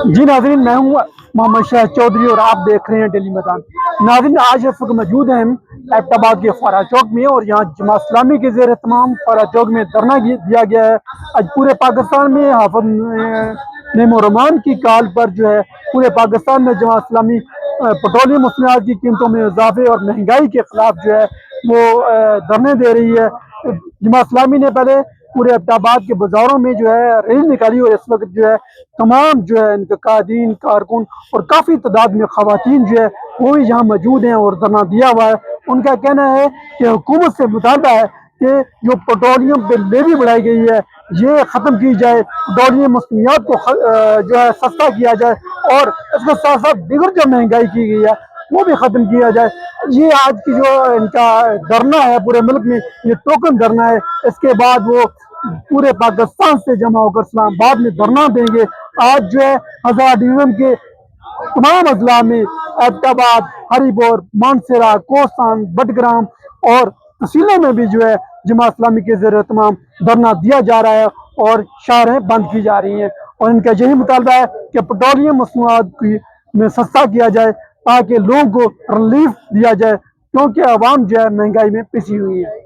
جی ناظرین، میں ہوں محمد شاہد چودھری اور آپ دیکھ رہے ہیں ڈیلی میدان۔ ناظرین، آج اس وقت موجود ہیں ہم ایبٹ آباد کے فارا چوک میں، اور یہاں جماعت اسلامی کے زیر اہتمام فارا چوک میں دھرنا دیا گیا ہے۔ آج پورے پاکستان میں حافظ نعیم الرحمان کی کال پر جو ہے پورے پاکستان میں جماعت اسلامی پیٹرولیم مصنوعات کی قیمتوں میں اضافے اور مہنگائی کے خلاف جو ہے وہ دھرنے دے رہی ہے۔ جماعت اسلامی نے پہلے پورے ایبٹ آباد کے بازاروں میں جو ہے ریلی نکالی، اور اس وقت جو ہے تمام جو ہے ان کے قائدین، کارکن اور کافی تعداد میں خواتین جو ہے وہ بھی یہاں موجود ہیں اور دھرنا دیا ہوا ہے۔ ان کا کہنا ہے کہ حکومت سے مطالبہ ہے کہ جو پیٹرولیم پہ لیوی بڑھائی گئی ہے یہ ختم کی جائے، پیٹرولیم مصنوعات کو جو ہے سستا کیا جائے، اور اس کے ساتھ ساتھ دیگر جو مہنگائی کی گئی ہے وہ بھی ختم کیا جائے۔ یہ آج کی جو ان کا دھرنا ہے پورے ملک میں، یہ ٹوکن دھرنا ہے۔ اس کے بعد وہ پورے پاکستان سے جمع ہو کر اسلام آباد میں دھرنا دیں گے۔ آج جو ہے ہزار ڈویژن کے تمام اضلاع میں ایبٹ آباد، ہری پور، مانسہرہ، کوہستان، بٹگرام اور تحصیلوں میں بھی جو ہے جماعت اسلامی کے زیر اہتمام دھرنا دیا جا رہا ہے، اور شاہراہیں بند کی جا رہی ہیں، اور ان کا یہی مطالبہ ہے کہ پیٹرولیم مصنوعات میں سستا کیا جائے تاکہ لوگوں کو ریلیف دیا جائے، کیونکہ عوام جو ہے مہنگائی میں پسی ہوئی ہے۔